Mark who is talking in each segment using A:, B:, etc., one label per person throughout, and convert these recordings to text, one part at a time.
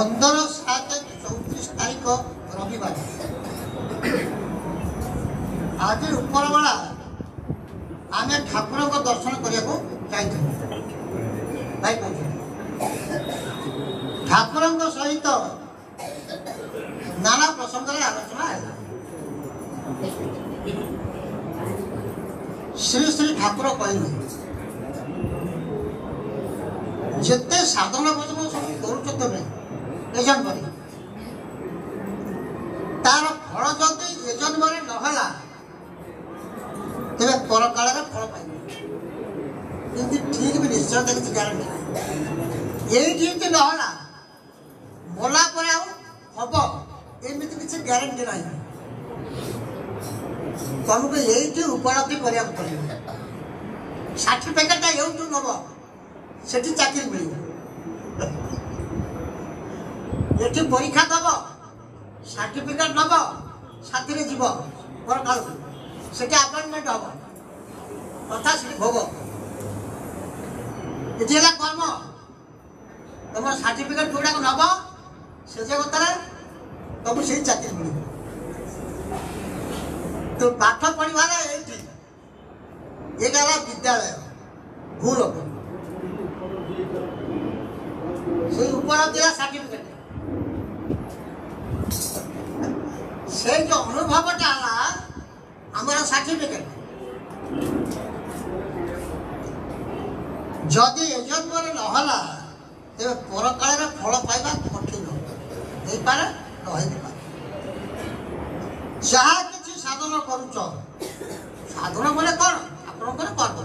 A: 15/7/34 तारीख रविवार आज उपर बेला आम ठाकुर दर्शन करने भाई ठाकुर सहित नाना प्रसंग आलोचना है। श्री श्री ठाकुर कहले जिते साधन भजन सब करुच तुम ए जन्म तार फल जदि ए जन्म नहला तेरे पर काल फल पाइब ठीक भी निश्चय किसी ग्यारंटी ये ठीक नहला मोला पर हम एमती किसी ग्यारंटी ना तुमको ये उपलब्धि करा पड़े सर्टिफिकेट ये नब से चाकरी मिल ये परीक्षा दब सर्टिफिकेट नब साथी जीव पर काल से अपॉइंटमेंट हम कथा से भोग ये कर्म तुम सर्टिफिकेट जोड़ा नब से जगत तुम से चाकरी मिल तो पाठ पढ़ा ये गला विद्यालय भूल से उपलब्धि सर्टिफिकेट से जो अनुभवटा आमर सर्टिफिकेट जदि ए जन्म नहला तेरे पर काल फल पाइबा कठिन हो पारे जहाँ किसी साधन करुच साधन बोले कौन आपंकर कर्म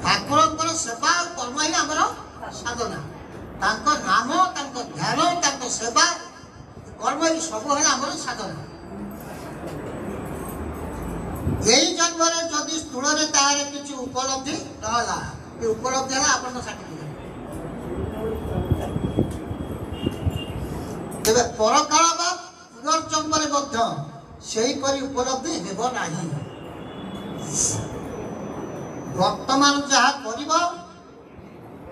A: ठाकुर सेवा और कर्म ही आमर साधना नाम ध्यान सेवा कर्म ये सब है आमर साधना यही जन्म जदि स्थूल तार किसी उपलब्धि नहला उपलब्धि है आप सर्टिफिकेट तेरे परकाल पुनर्जन्म सेहीपरि उपलब्धि हेब नाही। वर्तमान जहाँ कर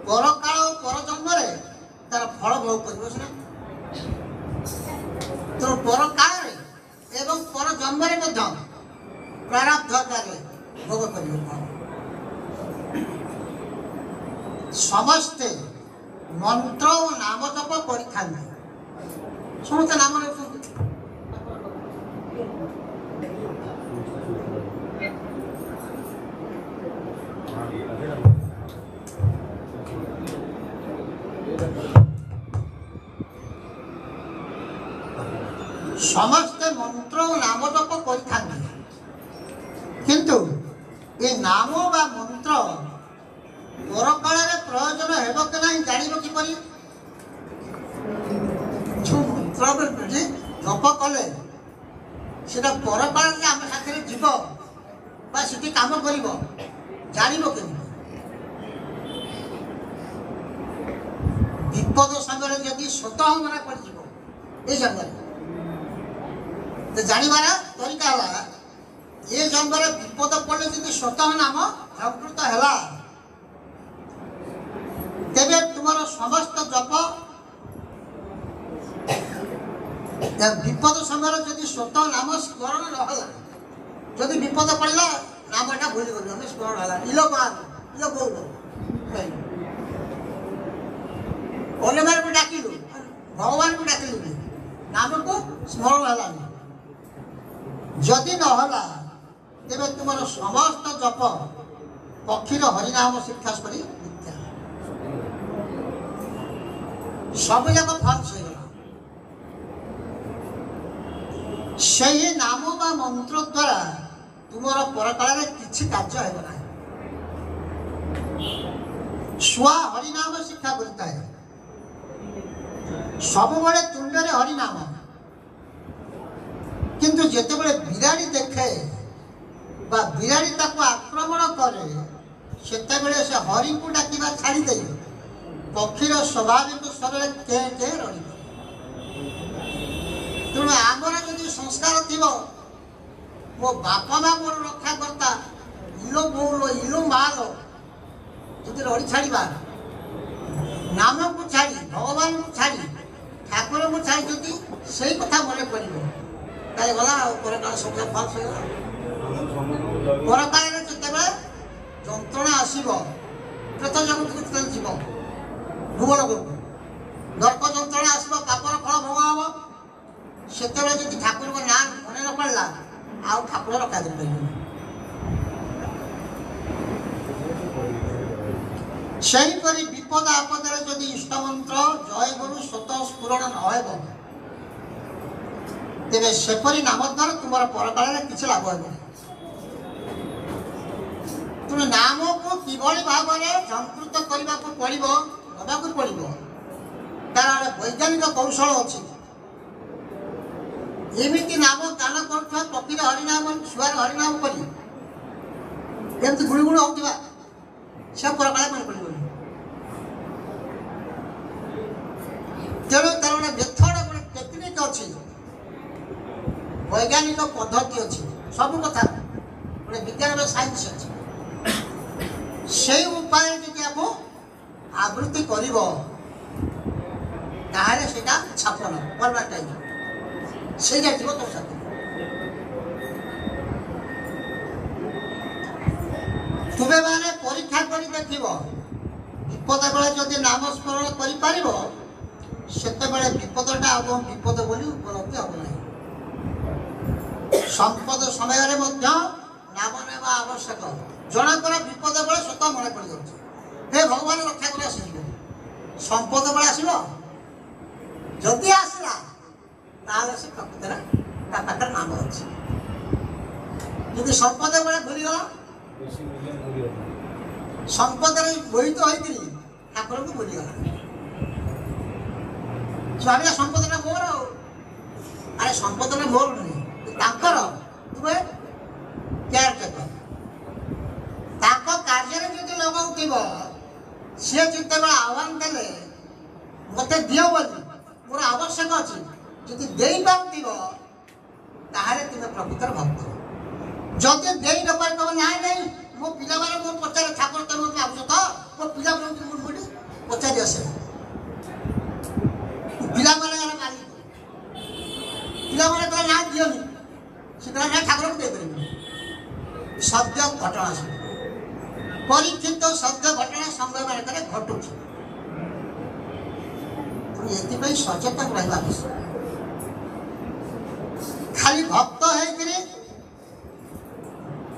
A: परकाल परजन्म तार फल भोग कर तो परकाल एवं परजन्म प्रारब्ध भोग कर समस्ते मंत्र और नाम जप कर समस्त नाम समस्ते मंत्र और नाम जप कर किंतु ये नाम बा मंत्र परकाल प्रयोजन हेब कि ना जान किपर जो मंत्र जप कले से परकाल आम साथी जीव से कम कर जान के विपद समय जदि स्वतः मना पड़ जन्म तो जानवर तरीका है ये जन्म विपद पड़े जी स्वतः नाम संस्कृत है तेरे तुम समस्त जप विपद समय जदि स्वतः नाम स्मरण नहला जदि विपद पड़ा नामटा भूल गल स्मरण है इलो मान इलो बोल मार को डाकिलु भगवान को डाकिलु नाम को स्मरण है जदि नहला तेरे तुम समस्त जप पक्षीर हरिनाम शिक्षा करी मिथ्या सब जाक फल्स हो से नाम बा मंत्र द्वारा तुम परकाल किसी कार्य है छुआ हरिनाम शिक्षा करता है सब बड़े तुंड हरिनाम किंतु जितेबले बिराड़ी देखे बा बिराड़ी ताको आक्रमण करे सेतेबले से हरि को डाकिबा छाड़ी दे पक्षीर स्वाभाविक स्वर के रही तेणु आमर जदि संस्कार थी मो बापा माँ मोर रक्षा करता इलो बोलो इलो मालो जदि रही छाड़ा नाम को छाड़ी भगवान को छाड़ी ଠାକୁରଙ୍କୁ ଛାଡ଼ିଛନ୍ତି ସେଇ କଥା ମନେ ପଡ଼ିବ ତାହେଲେ ଗଲା ଆଉ ପରକାଳ ସବୁ ଫଲ୍ସ ହେଇଗଲା। ପରକାଳରେ ଯେତେବେଳେ ଯନ୍ତ୍ରଣା ଆସିବ ପ୍ରେତ ଜଗତକୁ ଯେତେବେଳେ ଯିବ ଭୁବନକୁ ନର୍କ ଯନ୍ତ୍ରଣା ଆସିବ ପାପର ଫଳ ଭୋଗ ହବ ସେତେବେଳେ ଯଦି ଠାକୁରଙ୍କ ନାଁ ମନେ ନ ପଡ଼ିଲା ଆଉ ଠାକୁର ରକ୍ଷା କରିପାରିବେନି। ସେହିପରି ବିପଦ ଆପଦରେ ଯଦି ଇଷ୍ଟମନ୍ତ୍ର ଜୟ ଗୁରୁ ସ୍ୱତଃ ସ୍ଫୁରଣ ନ ହେବ ତେବେ ସେପରି ନାମ ଦ୍ୱାରା ତୁମର ପରକାଳରେ କିଛି ଲାଭ ହେବ ନାହିଁ। ତୁମେ ନାମକୁ କିଭଳି ଭାବରେ ସଂସ୍କୃତ କରିବାକୁ ପଡ଼ିବ ନେବାକୁ ପଡ଼ିବ ତାର ବୈଜ୍ଞାନିକ କୌଶଳ ଅଛି। ଏମିତି ନାମ ଗାନ କରୁଥିବା ପକ୍ଷୀର ହରିନାମ ଛୁଆର ହରିନାମ କରି ଏମିତି ଗୁଳି ଗୁଳି ହଉଥିବା ସେ ପରକାଳ ମନେ ପଡ଼ିବନି। ତେଣୁ ତାର ଗୋଟେ ମେଥଡ ଗୋଟେ ଟେକ୍ନିକ ଅଛି ବୈଜ୍ଞାନିକ ପଦ୍ଧତି ଅଛି ସବୁ କଥା ଗୋଟେ ବିଜ୍ଞାନର ସାଇନ୍ସ ଅଛି। ସେଇ ଉପାୟରେ ଯଦି ଆମକୁ ଆବୃତ୍ତି କରିବ ତାହେଲେ ସେଇଟା ଛାପନ ପରମାଟାଇଜ ସେଇଟା ଯିବ ତୋ ସାଥେ। ତୁମେ ମାନେ ପରୀକ୍ଷା କରି ଦେଖିବ ବିପଦ ବେଳେ ଯଦି ନାମ ସ୍ମରଣ କରିପାରିବ ସେତେବେଳେ ବିପଦଟା ହେବ ବିପଦ ବୋଲି ଉପଲବ୍ଧି ହେବ ନାହିଁ। ସମ୍ପଦ ସମୟରେ ମଧ୍ୟ ନାମ ନେବା ଆବଶ୍ୟକ। ଜଣଙ୍କର ବିପଦ ବେଳେ ସ୍ୱତଃ ମନେ ପଡ଼ିଯାଉଛି ହେ ଭଗବାନ ରକ୍ଷା କରି ଆସିଯିବ। ସମ୍ପଦ ବେଳେ ଆସିବ ଯଦି ଆସିଲା ତାହେଲେ ସେ ପ୍ରକୃତରେ ତା ପାଖରେ ନାମ ଅଛି। ଯଦି ସମ୍ପଦ ବେଳେ ଭୁଲିଗଲା ସମ୍ପଦରେ ମୋହିତ ହୋଇଥିଲି ଠାକୁରଙ୍କୁ ଭୁଲିଗଲା। ସ୍ୱାମୀର ସମ୍ପଦଟା ମୋର ଆଉ ଆରେ ସମ୍ପଦଟା ମୋର ନୁହେଁ ତାଙ୍କର ତୁମେ କେୟାର ଟେକର। ତାଙ୍କ କାର୍ଯ୍ୟରେ ଯଦି ଲଗାଉଥିବ ସିଏ ଯେତେବେଳେ ଆହ୍ୱାନ ଦେଲେ ମୋତେ ଦିଅ ବୋଲି ମୋର ଆବଶ୍ୟକ ଅଛି ଯଦି ଦେଇପାରୁଥିବ ତାହେଲେ ତୁମେ ପ୍ରକୃତରେ ଭକ୍ତ। ଯଦି ଦେଇ ନ ପାରିବ ନାଇଁ ନାଇଁ ମୋ ପିଲାମାନେ ମୁଁ ପଚାରେ ଠାକୁର ତମେ ଭାବୁଛ ତ ମୋ ପିଲାମାନଙ୍କୁ ମୁଁ ପଚାରି ଆସେ ପିଲାମାନେ ମାଲିକ ପିଲାମାନେ ତ ନା ଦିଅନି ସେତେବେଳେ ନା ଠାକୁରଙ୍କୁ ଦେଇପାରିବି। ସତ୍ୟ ଘଟଣା ସବୁ ପରୀକ୍ଷିତ ସତ୍ୟ ଘଟଣା ସମୟ ମାନଙ୍କରେ ଘଟୁଛି। ଏଥିପାଇଁ ସଚେତନ ରହିବା ଆବଶ୍ୟକ। ଖାଲି ଭକ୍ତ ହେଇକିରି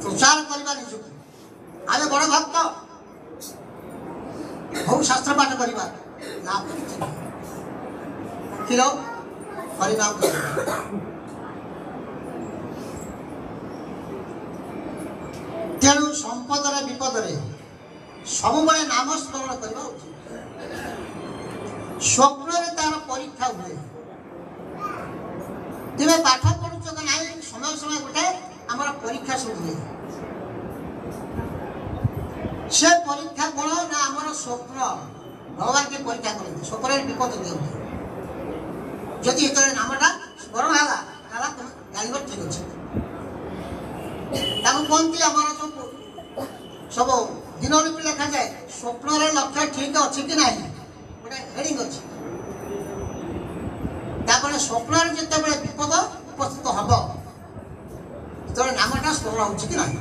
A: ପ୍ରଚାର କରିବା ନିଜକୁ ଆମେ ବଡ଼ ଭକ୍ତ ବହୁ ଶାସ୍ତ୍ର ପାଠ କରିବା ଲାଭ କିଛି ନାହିଁ। କ୍ଷୀର ହରିନାମ ତେଣୁ ସମ୍ପଦରେ ବିପଦରେ ସବୁବେଳେ ନାମ ସ୍ମରଣ କରିବା ଉଚିତ। ସ୍ୱପ୍ନରେ ତାର ପରୀକ୍ଷା ହୁଏ ତେବେ ପାଠ ପଢୁଛ କି ନାହିଁ ସମୟ ସମୟ ଗୋଟେ ଆମର ପରୀକ୍ଷା ସବୁ ହୁଏ। ସେ ପରୀକ୍ଷା କଣ ନା ଆମର ସ୍ୱପ୍ନ ଭଗବାନ କି ପରୀକ୍ଷା କରନ୍ତି ସ୍ୱପ୍ନରେ ବିପଦ ଦିଅନ୍ତି। ଯଦି ଯେତେବେଳେ ନାମଟା ସ୍ମରଣ ହେଲା ତାହେଲେ ତମେ ଜାଣିବ ଠିକ ଅଛି। ତାକୁ କୁହନ୍ତି ଆମର ସବୁ ଦିନଲିପି ଲେଖାଯାଏ ସ୍ୱପ୍ନରେ ଲକ୍ଷ୍ୟ ଠିକ ଅଛି କି ନାହିଁ ଗୋଟେ ହେଡିଂ ଅଛି। ତାପରେ ସ୍ୱପ୍ନରେ ଯେତେବେଳେ ବିପଦ ଉପସ୍ଥିତ ହବ ସେତେବେଳେ ନାମଟା ସ୍ମରଣ ହଉଛି କି ନାହିଁ।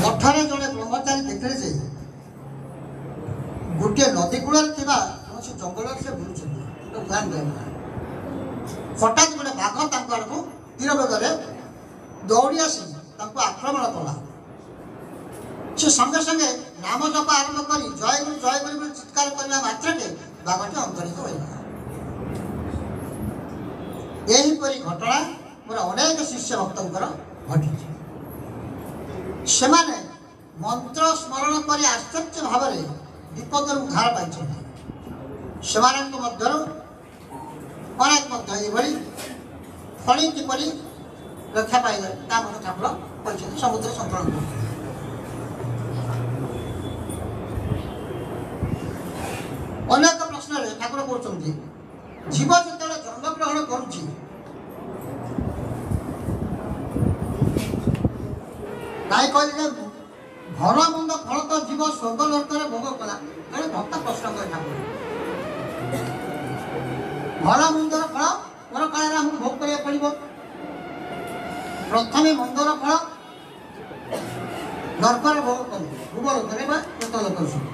A: ମଠରେ ଜଣେ ବ୍ରହ୍ମଚାରୀ ଦେଖିଲେ ଯେ ଗୋଟିଏ ନଦୀ କୂଳରେ ଥିବା କୌଣସି ଜଙ୍ଗଲରେ ସେ ବୁଲୁଛନ୍ତି। ହଠାତ୍ ଗୋଟେ ବାଘ ତାଙ୍କ ଆଡ଼କୁ ତୀର ବେଗରେ ଦୌଡ଼ି ଆସି ତାଙ୍କୁ ଆକ୍ରମଣ କଲା। ସେ ସଙ୍ଗେ ସଙ୍ଗେ ନାମ ଜପ ଆରମ୍ଭ କରି ଜୟ ଗୁରୁ ବୋଲି ଚିତ୍କାର କରିବା ମାତ୍ରକେ ବାଘଟି ଅନ୍ତରିତ ହୋଇଗଲା। ଏହିପରି ଘଟଣା ମୋର ଅନେକ ଶିଷ୍ୟ ଭକ୍ତଙ୍କର ଘଟିଛି। ସେମାନେ ମନ୍ତ୍ର ସ୍ମରଣ କରି ଆଶ୍ଚର୍ଯ୍ୟ ଭାବରେ ବିପଦରୁ ଉଦ୍ଧାର ପାଇଛନ୍ତି। ସେମାନଙ୍କ ମଧ୍ୟରୁ ଅନେକ ମଧ୍ୟ ଏଭଳି ଫଳି କିପରି ରକ୍ଷା ପାଇଲେ ତା ମଧ୍ୟ ଠାକୁର କହିଛନ୍ତି ସମୁଦ୍ର ସନ୍ତରଣ କରୁଛନ୍ତି। ଅନେକ ପ୍ରଶ୍ନରେ ଠାକୁର କହୁଛନ୍ତି ଜୀବ ଯେତେବେଳେ ଜନ୍ମଗ୍ରହଣ କରୁଛି ନାଇଁ କହିଲେ ଭଲ ମନ୍ଦ ଫଳ ତ ଜୀବ ସ୍ୱର୍ଗ ନରକରେ ଭୋଗ କଲା। ଜଣେ ଭକ୍ତ ପ୍ରଶ୍ନ କରେ ଠାକୁର, ଭଲ ମନ୍ଦର ଫଳ ପର କାଳରେ ଆମକୁ ଭୋଗ କରିବାକୁ ପଡ଼ିବ। ପ୍ରଥମେ ମନ୍ଦର ଫଳ ନରକରେ ଭୋଗ କରିବ, ଭୂବ ଲୋକରେ ବା ପ୍ରେତ ଲୋକରେ ସବୁ,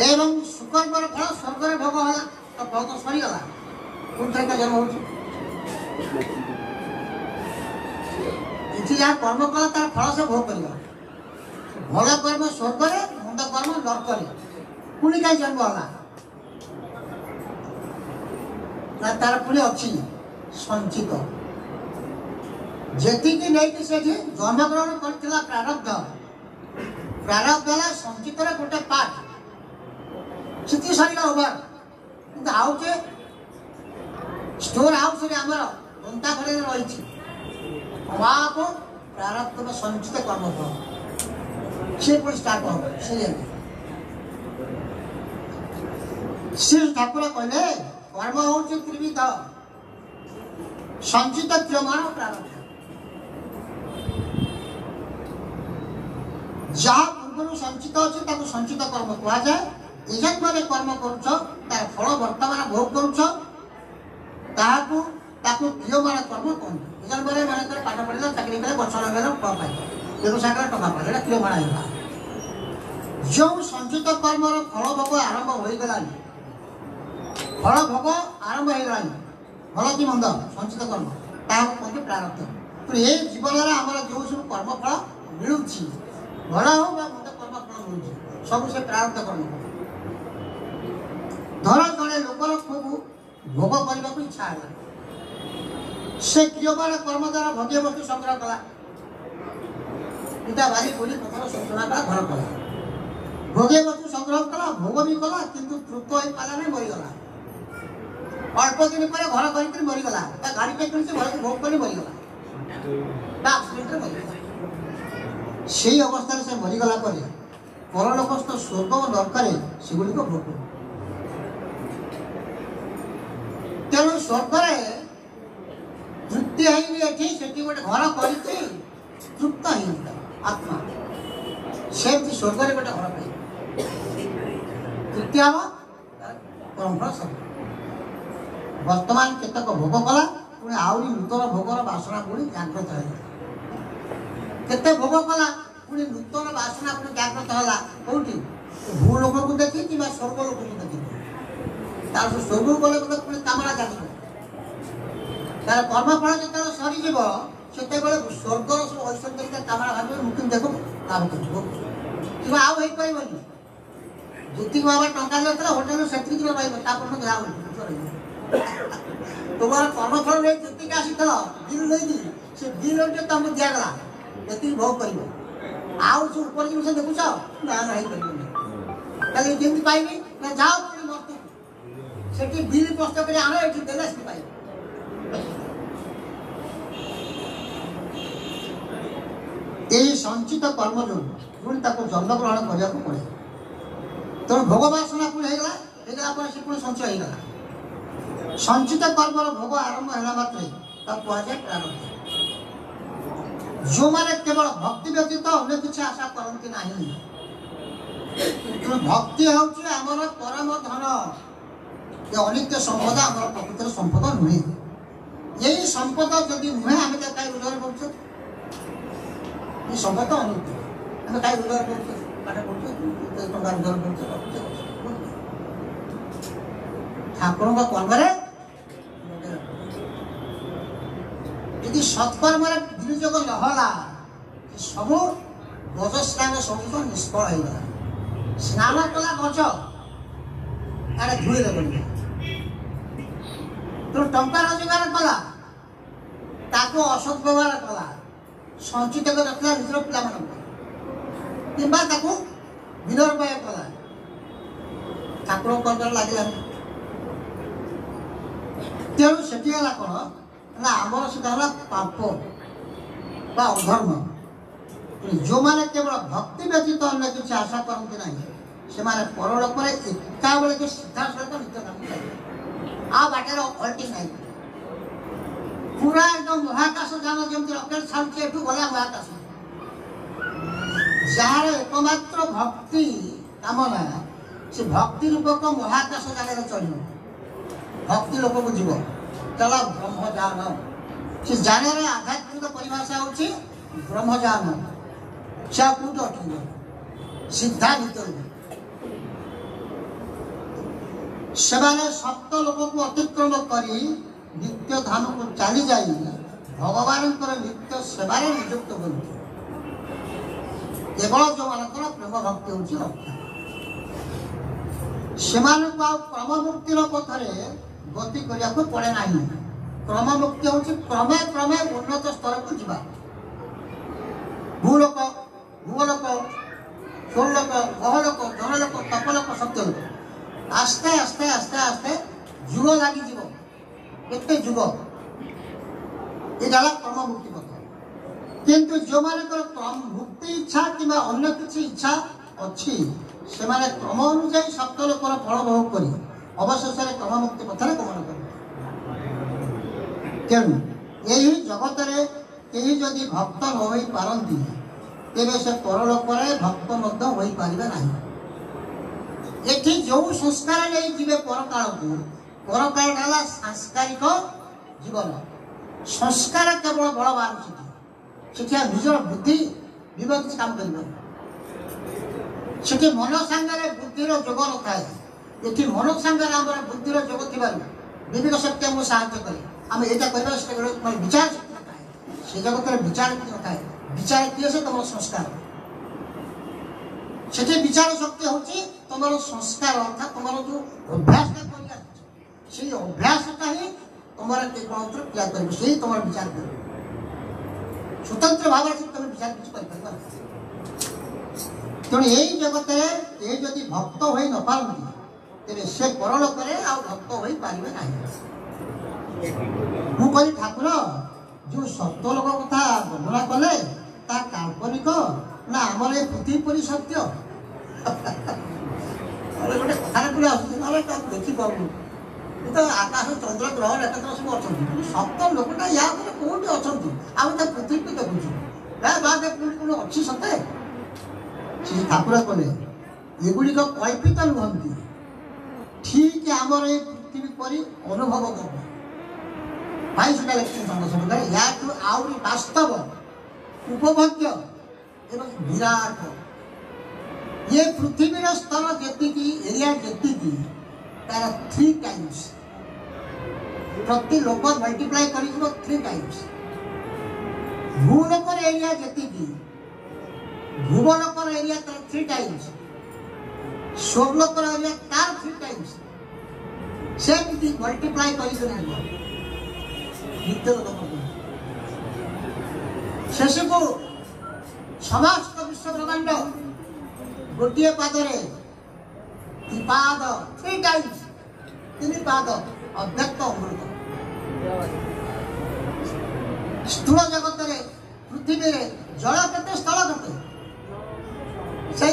A: ଏବଂ ସୁକର୍ମର ଫଳ ସ୍ୱର୍ଗରେ ଭୋଗ ହେଲା। ତ ଫଳ ତ ସରିଗଲା, ପୁଣି ଥରେ ଜନ୍ମ ହେଉଛି। କିଛି ଯାହା କର୍ମ କଲା ତାର ଫଳ ସେ ଭୋଗ କରିବ। ଭଲ କର୍ମ ସ୍ୱର୍ଗରେ, ମନ୍ଦ କର୍ମ ନରକରେ, ପୁଣି କାହିଁ ଜନ୍ମ ହେଲା ନା ତାର ପୁଣି ଅଛି ସଞ୍ଚିତ। ଯେତିକି ନେଇକି ସେଠି ଜନ୍ମଗ୍ରହଣ କରିଥିଲା ପ୍ରାରବ୍ଧ, ପ୍ରାରବ୍ଧ ହେଲା ସଞ୍ଚିତର ଗୋଟେ ପାର୍ଟ, ସେଠି ସରିଗଲା ଓଭର। କିନ୍ତୁ ଆଉ ଯେ ଷ୍ଟୋର ହାଉସରେ ଆମର ଘଣ୍ଟା ଘରେ ରହିଛି ଅଭାବ ପ୍ରାରବ୍ଧ ସଞ୍ଚିତ କର୍ମଫଳ, ସେ ପୁଣି ଷ୍ଟାର୍ଟ ହବ। ସେ ଠାକୁର କହିଲେ କର୍ମ ହଉଛି ତ୍ରିବିଧ, ସଞ୍ଚିତ କ୍ରିୟମାଣ ପ୍ରାରବ୍ଧ। ଯାହା ପୂର୍ବରୁ ସଞ୍ଚିତ ଅଛି ତାକୁ ସଞ୍ଚିତ କର୍ମ କୁହାଯାଏ। ଏ ଜନ୍ମରେ କର୍ମ କରୁଛ, ତାର ଫଳ ବର୍ତ୍ତମାନ ଭୋଗ କରୁଛ, ତାହାକୁ ତାକୁ କ୍ରିୟମାଣ କର୍ମ କୁହନ୍ତି। ଏ ଜନ୍ମରେ ମନେକର ପାଠ ପଢିଲ, ଚାକିରି କଲେ, ଗଛ ଲଗାଇଲ, ଫଳ ପାଇଲ, ବ୍ୟବସାୟ କଲେ, ଟଙ୍କା ପାଇଲ, ଏଇଟା କ୍ରିୟମାଣ ହେଲା। ଯେଉଁ ସଞ୍ଚିତ କର୍ମର ଫଳ ଭୋଗ ଆରମ୍ଭ ହୋଇଗଲାଣି, ଫଳ ଭୋଗ ଆରମ୍ଭ ହେଇଗଲାଣି, ଭଲ କି ମନ୍ଦ ସଞ୍ଚିତ କର୍ମ, ତାହାକୁ କୁହନ୍ତି ପ୍ରାରବ୍ଧ। ଏ ଜୀବନରେ ଆମର ଯେଉଁ ସବୁ କର୍ମଫଳ ମିଳୁଛି, ଭଲ ହଉ ବା ମନ୍ଦ କର୍ମଫଳ ମିଳୁଛି, ସବୁ ସେ ପ୍ରାରବ୍ଧ କର୍ମ। ଧର ଜଣେ ଲୋକର ଖୁବ୍ ଭୋଗ କରିବାକୁ ଇଚ୍ଛା ହେଲା, ସେ କ୍ରିୟମାଣ କର୍ମ ଦ୍ୱାରା ଭୋଗ୍ୟ ବସ୍ତୁ ସଂଗ୍ରହ କଲା, ଇଟା ବାରି ପୋଡ଼ି ପଥର ସୂଚନା କଲା, ଘର କଲା, ଭୋଗ୍ୟ ବସ୍ତୁ ସଂଗ୍ରହ କଲା, ଭୋଗ ବି କଲା, କିନ୍ତୁ ତୃପ୍ତ ହୋଇପାରିଲା ନାହିଁ, ମରିଗଲା। ଅଳ୍ପ ଦିନ ପରେ ଘର କରିକି ମରିଗଲା, ତା ଗାଡ଼ିଟେ କିଣିଛି, ଘରକୁ ଭୋଗ କରି ମରିଗଲା, ତା ଆକ୍ସିଡେଣ୍ଟରେ ମରିଗଲା। ସେଇ ଅବସ୍ଥାରେ ସେ ମରିଗଲା ପରେ ପରଲୋକସ୍ଥ ସ୍ୱର୍ଗ ଓ ନରକରେ ସେଗୁଡ଼ିକ ଭୋଗ। ତେଣୁ ସ୍ୱର୍ଗରେ ତୃପ୍ତି ହେଇନି, ଏଠି ସେଠି ଗୋଟେ ଘର କରିଛି, ତୃପ୍ତ ହେଇନି ଆତ୍ମା, ସେମିତି ସ୍ୱର୍ଗରେ ଗୋଟେ ଘର ପାଇ ତୃପ୍ତି ହବ, ପରମ୍ପରା ସବୁ। ବର୍ତ୍ତମାନ କେତେକ ଭୋଗ କଲା, ପୁଣି ଆହୁରି ନୂତନ ଭୋଗର ବାସନା ପୁଣି ଜାଗ୍ରତ ହେଲା। କେତେ ଭୋଗ କଲା, ପୁଣି ନୂତନ ବାସନା ପୁଣି ଜାଗ୍ରତ ହେଲା। କୋଉଠି? ଭୂ ଲୋକକୁ ଦେଖି କିମ୍ବା ସ୍ୱର୍ଗ ଲୋକକୁ ଦେଖି। ତାର ସ୍ୱର୍ଗକୁ ଗଲେ ବୋଧେ ପୁଣି କାମନା ଜାଗିବ। ତାର କର୍ମଫଳ ଯେତେବେଳେ ସରିଯିବ, ସେତେବେଳେ ସ୍ୱର୍ଗର ସବୁ ଐଶ୍ୱର୍ଯ୍ୟ କାମନା ଭାବିବ, ମୁଁ କିନ୍ତୁ ଦେଖୁ ଲାଭ କରିଯିବ, କିମ୍ବା ଆଉ ହେଇପାରିବନି। ଯେତିକି ଭାବରେ ଟଙ୍କା ଦିଆଥିଲା ହୋଟେଲରୁ ସେତିକି ଦିନ ପାଇବ, ତାପରେ ଯାହା ରହିବ। তোমার কর্মফল নেই, যেତିକି ଆସିଥିଲ ବିଲ୍ ନେଇକି, ସେ ବିଲ୍ ତମକୁ ଦିଆଗଲା, ଏତିକି ଭୋଗ କରିବ। ଆଉ ସେ ଉପର ଜିନିଷ ଦେଖୁଛ, ନା ହେଇପାରିବନି, ତାହେଲେ କେମିତି ପାଇବି ନା ଯାଅ ପୁଣି ମର୍ତ୍ତିକୁ, ସେଠି ବିଲ୍ ପ୍ରସ୍ତୁତ କରି ଆଣ, ଏଠି ଦେଲେ ସେ ପାଇବ। এই ସଞ୍ଚିତ କର୍ମ ଯୋଗୁଁ ପୁଣି ତାକୁ ଜନ୍ମଗ୍ରହଣ କରିବାକୁ ପଡ଼େ। ତେଣୁ ଭୋଗ ବାସନା ପୁଣି ହେଇଗଲା, ହେଇଗଲା ପରେ ସେ ପୁଣି ସଞ୍ଚୟ ହେଇଗଲା। ସଞ୍ଚିତ କର୍ମର ଭୋଗ ଆରମ୍ଭ ହେଲା ମାତ୍ରେ ତାକୁ କୁହାଯାଏ ପ୍ରାରବ୍ଧ। ଯେଉଁମାନେ କେବଳ ଭକ୍ତି ବ୍ୟତୀତ ଅନ୍ୟ କିଛି ଆଶା କରନ୍ତି ନାହିଁ, ଭକ୍ତି ହେଉଛି ଆମର ପରମ ଧନ, ଏ ଅନିତ୍ୟ ସମ୍ପଦ ଆମର ପ୍ରକୃତିର ସମ୍ପଦ ନୁହେଁ। ଏଇ ସମ୍ପଦ ଯଦି ନୁହେଁ, ଆମେ ତାକୁ କାହିଁ ରୋଜଗାର କରୁଛୁ? এই সম্পদ অনিত্য, ଆମେ କାହିଁ ରୋଜଗାର କରୁଛୁ, ପାଠ ପଢୁଛୁ, ଟଙ୍କା ରୋଜଗାର କରୁଛୁ, ଠାକୁରଙ୍କ କର୍ମରେ ଯଦି ସତ୍କର୍ମରେ ବିନିଯୋଗ ନହେଲା, ସବୁ ଗଜ ସ୍ନାନ ସବୁ ନିଷ୍ଫଳ ହେଇଗଲା। ସ୍ନାନ କଲା ଗଜ, ଆଡ଼େ ଧୂଳିରେ ପଡ଼ିଲା। ତେଣୁ ଟଙ୍କା ରୋଜଗାର କଲା, ତାକୁ ଅସତ୍ ବ୍ୟବହାର କଲା, ସଞ୍ଚିତ କରି ରଖିଲା ନିଜର ପିଲାମାନଙ୍କୁ, କିମ୍ବା ତାକୁ ବିନିର୍ଭୟ କଲା, ଠାକୁରଙ୍କ କର୍ମରେ ଲାଗିଲାନି। ତେଣୁ ସେଠି ହେଲା କ'ଣ ନା, ଆମର ସେଟା ହେଲା ପାପ ବା ଅଧର୍ମ। ଯେଉଁମାନେ କେବଳ ଭକ୍ତି ବ୍ୟତୀତ ଅନ୍ୟ କିଛି ଆଶା କରନ୍ତି ନାହିଁ, ସେମାନେ ପରଲୋକରେ ଏକାବେଳକେ ସିଧାସଳଖ ନିଜ କାମ କରିବେ, ଆଉ ବାଟରେ ଅଲ୍ଟି ନାହିଁ। ପୁରା ଏକଦମ ମହାକାଶ ଯାନ ଯେମିତି ରକେଟ ଛାଡୁଛି, ଏଠୁ ଗଲା ମହାକାଶ, ଯାହାର ଏକମାତ୍ର ଭକ୍ତି କାମନା ସେ ଭକ୍ତି ରୂପକ ମହାକାଶ ଜାଗାରେ ଚଳିବ। ଭକ୍ତି ଲୋକକୁ ଯିବ ଚାଲ ବ୍ରହ୍ମଯାନ। ସେ ଯାନର ଆଧ୍ୟାତ୍ମିକ ପରିଭାଷା ହେଉଛି ବ୍ରହ୍ମଯାନ। ସେ ଆଉ କୋଉଠି ଅଟକିବ? ସିଧା ଭିତରକୁ ସେମାନେ ସପ୍ତ ଲୋକକୁ ଅତିକ୍ରମ କରି ନିତ୍ୟ ଧାମକୁ ଚାଲି ଯାଇ ଭଗବାନଙ୍କର ନିତ୍ୟ ସେବାରେ ନିଯୁକ୍ତ କରନ୍ତି। କେବଳ ଯେଉଁମାନଙ୍କର ପ୍ରେମ ଭକ୍ତି ହେଉଛି ରକ୍ଷା। ସେମାନଙ୍କୁ ଆଉ କ୍ରମମୁକ୍ତିର ପଥରେ ଗତି କରିବାକୁ ପଡ଼େ ନାହିଁ। କ୍ରମମୁକ୍ତି ହେଉଛି କ୍ରମେ କ୍ରମେ ଉନ୍ନତ ସ୍ତରକୁ ଯିବା। ଭୂଲୋକ, ଭୂଲୋକ, ସ୍ୱର୍ଲୋକ, ଗହଲୋକ, ଜନଲୋକ, ତପଲୋକ, ସତ୍ୟଲୋକ। ଆସ୍ତେ ଆସ୍ତେ ଆସ୍ତେ ଆସ୍ତେ ଯୁଗ ଲାଗିଯିବ। କେତେ ଯୁଗ? ଏଇଟା ହେଲା କ୍ରମମୁକ୍ତି ପଥ। କିନ୍ତୁ ଯେଉଁମାନଙ୍କର ମୁକ୍ତି ଇଚ୍ଛା କିମ୍ବା ଅନ୍ୟ କିଛି ଇଚ୍ଛା ଅଛି ସେମାନେ କ୍ରମ ଅନୁଯାୟୀ ସପ୍ତ ଲୋକର ଫଳ ଭୋଗ କରି ଅବଶେଷରେ କ୍ରମମୁକ୍ତି ପଥରେ ଗମନ କରିବେ। ତେଣୁ ଏହି ଜଗତରେ କେହି ଯଦି ଭକ୍ତ ନ ହୋଇପାରନ୍ତି ତେବେ ସେ ପରଲୋକରେ ଭକ୍ତ ମଧ୍ୟ ହୋଇପାରିବେ ନାହିଁ। ଏଠି ଯେଉଁ ସଂସ୍କାର ନେଇ ଯିବେ ପରକାଳକୁ, ପରକାଳଟା ହେଲା ସାଂସ୍କାରିକ ଜୀବନ। ସଂସ୍କାର କେବଳ ବଳବାନ ସେଠି ଆଉ ନିଜର ବୁଦ୍ଧି ବିବେକ କିଛି କାମ କରିବନି। ସେଠି ମନ ସାଙ୍ଗରେ ବୁଦ୍ଧିର ଯୋଗ ନଥାଏ। ଏଠି ମନ ସାଙ୍ଗରେ ଆମର ବୁଦ୍ଧିର ଯୋଗ ଥିବାରୁ ବିବେକ ଶକ୍ତି ଆମକୁ ସାହାଯ୍ୟ କରେ। ଆମେ ଏଇଟା କରିବା ସେଟା କରିବା, ବିଚାର ଶକ୍ତି ନଥାଏ। ସେ ଜଗତରେ ବିଚାର ଶକ୍ତି ନଥାଏ। ବିଚାର କି ଆସେ? ତମର ସଂସ୍କାର। ସେଠି ବିଚାର ଶକ୍ତି ହେଉଛି ତମର ସଂସ୍କାର, ଅର୍ଥାତ୍ ତମର ଯେଉଁ ଅଭ୍ୟାସଟା କରି ଆସୁଛି ସେଇ ଅଭ୍ୟାସଟା ହିଁ ତମର କେବଳ କ୍ରିୟା କରିବ, ସେଇ ତମର ବିଚାର କରିବ। ସ୍ୱତନ୍ତ୍ର ଭାବରେ ତମେ ବିଚାର କିଛି କରିପାରିବ। ତେଣୁ ଏଇ ଜଗତରେ କେହି ଯଦି ଭକ୍ତ ହୋଇ ନପାରନ୍ତି ତେବେ ସେ ପରଲୋକରେ ଆଉ ଭକ୍ତ ହୋଇପାରିବେ ନାହିଁ। ମୁଁ କହିଲି ଠାକୁର ଯେଉଁ ସତ୍ୟ ଲୋକ କଥା ବର୍ଣ୍ଣନା କଲେ ତା କାଳ୍ପନିକ ନା ଆମର ଏ ପୃଥିବୀ ପରି ସତ୍ୟ? ଗୋଟେ କଥାରେ ପୁରା ଆସୁଛି, ନହେଲେ ତାକୁ ଦେଖିପାରୁନୁ। ଏ ତ ଆକାଶ ଚନ୍ଦ୍ର ଗ୍ରହ ନକ୍ଷତ୍ର ସବୁ ଅଛନ୍ତି, କିନ୍ତୁ ସତ୍ୟ ଲୋକଟା ୟା ପରେ କୋଉଠି ଅଛନ୍ତି? ଆମେ ତା ପୃଥିବୀକୁ ଦେଖୁଛୁ, କୋଉଠି କୋଉଠି ଅଛି ସତେ? ସେ ଠାକୁର କଲେ ଏଗୁଡ଼ିକ କଳ୍ପିତ ନୁହନ୍ତି, ଠିକ ଆମର ଏ ପୃଥିବୀ ପରି ଅନୁଭବ କର। ଭାଇ ସେଟା ଲେଖିଛନ୍ତି ୟାଠୁ ଆହୁରି ବାସ୍ତବ, ଉପଭୋଗ୍ୟ ଏବଂ ବିରାଟ। ये पृथ्वीर स्तर जी एरिया जी तार 3 टाइम्स प्रति लोक मल्टीप्लाई कर 3 टाइम्स। भूलोकर एरिया जी भूवलोकर एरिया तार 3 टाइम्स, स्वर्लोकर एरिया तार 3 टाइम्स से मल्टीप्लाई कर शेष को समस्त विश्व ब्रह्मांड गोटे पादरे पाद 3 टाइम्स 3 पाद अव्यक्त अमृत। स्थूल जगत पृथ्वी जल केते स्थल केते से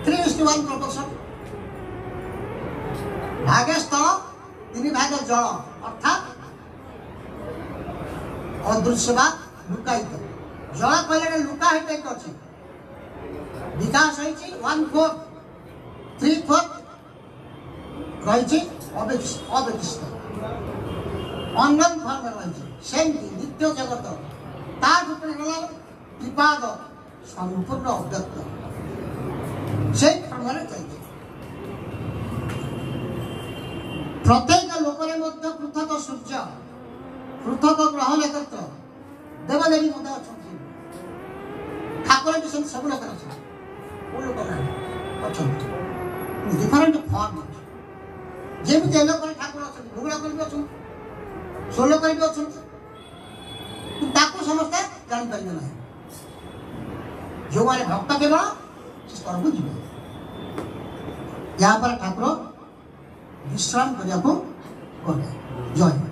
A: 3:1 प्रपोर्शन। भागे स्थल 3 भागे जल, अर्थात अदृश्य लुकायित। जल कहले लुका हेटे अच्छी विकास होती 1/4 3/4 रही अविकसित अननोन फॉर्म रही। सेमती नित्य जगत तार त्रिपाद संपूर्ण अव्यक्त से फॉर्म चलती। प्रत्येक लोकरे मध्य पृथक सूर्य, पृथक ग्रह नक्षत्र, देवदेवी अच्छा ठाकुर भी सब लोग डिफरेंट फॉर्म जमी लोक ठाकुर अच्छा भूलोक भी अच्छा स्वलोक भी अच्छा समस्ते जापर ना। जो मैंने भक्त केवल स्तर को जी यहाँ पर ठाकुर विश्राम करने को जय।